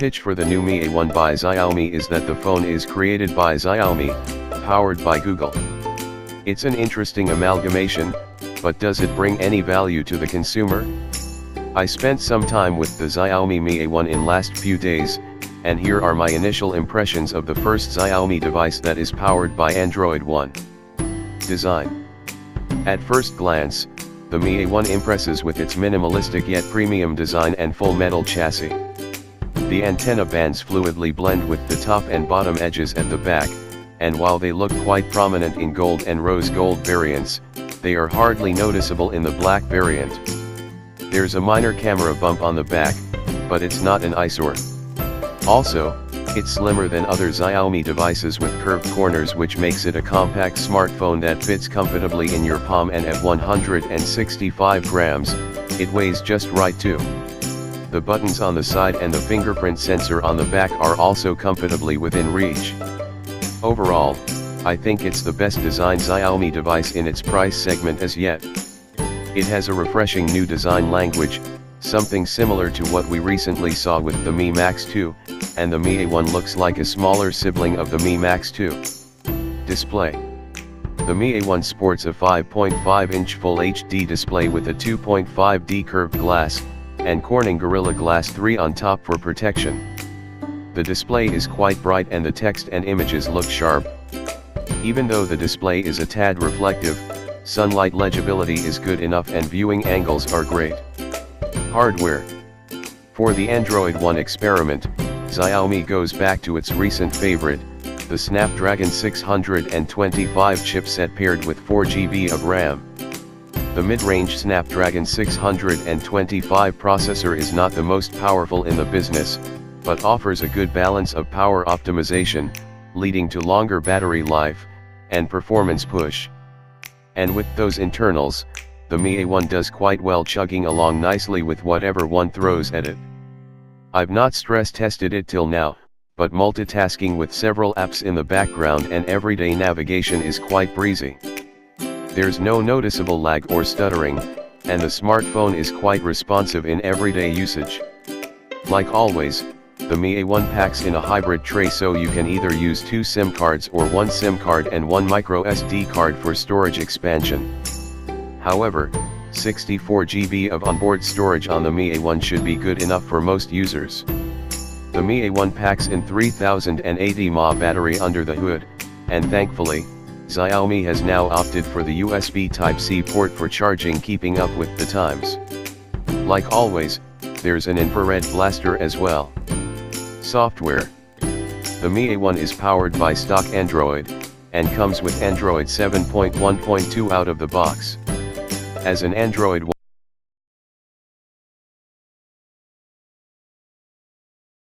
pitch for the new Mi A1 by Xiaomi is that the phone is created by Xiaomi, powered by Google. It's an interesting amalgamation, but does it bring any value to the consumer? I spent some time with the Xiaomi Mi A1 in last few days, and here are my initial impressions of the first Xiaomi device that is powered by Android One. Design. At first glance, the Mi A1 impresses with its minimalistic yet premium design and full metal chassis. The antenna bands fluidly blend with the top and bottom edges at the back, and while they look quite prominent in gold and rose gold variants, they are hardly noticeable in the black variant. There's a minor camera bump on the back, but it's not an eyesore. Also, it's slimmer than other Xiaomi devices with curved corners, which makes it a compact smartphone that fits comfortably in your palm, and at 165 grams, it weighs just right too. The buttons on the side and the fingerprint sensor on the back are also comfortably within reach. Overall, I think it's the best designed Xiaomi device in its price segment as yet. It has a refreshing new design language, something similar to what we recently saw with the Mi Max 2, and the Mi A1 looks like a smaller sibling of the Mi Max 2. Display. The Mi A1 sports a 5.5-inch Full HD display with a 2.5D curved glass, and Corning Gorilla Glass 3 on top for protection. The display is quite bright and the text and images look sharp. Even though the display is a tad reflective, sunlight legibility is good enough and viewing angles are great. Hardware. For the Android One experiment, Xiaomi goes back to its recent favorite, the Snapdragon 625 chipset paired with 4GB of RAM. The mid-range Snapdragon 625 processor is not the most powerful in the business, but offers a good balance of power optimization, leading to longer battery life, and performance push. And with those internals, the Mi A1 does quite well, chugging along nicely with whatever one throws at it. I've not stress tested it till now, but multitasking with several apps in the background and everyday navigation is quite breezy. There's no noticeable lag or stuttering, and the smartphone is quite responsive in everyday usage. Like always, the Mi A1 packs in a hybrid tray, so you can either use 2 SIM cards or 1 SIM card and 1 micro SD card for storage expansion. However, 64GB of onboard storage on the Mi A1 should be good enough for most users. The Mi A1 packs in 3080 mAh battery under the hood, and thankfully, Xiaomi has now opted for the USB Type-C port for charging, keeping up with the times. Like always, there's an infrared blaster as well. Software. The Mi A1 is powered by stock Android, and comes with Android 7.1.2 out of the box. As an Android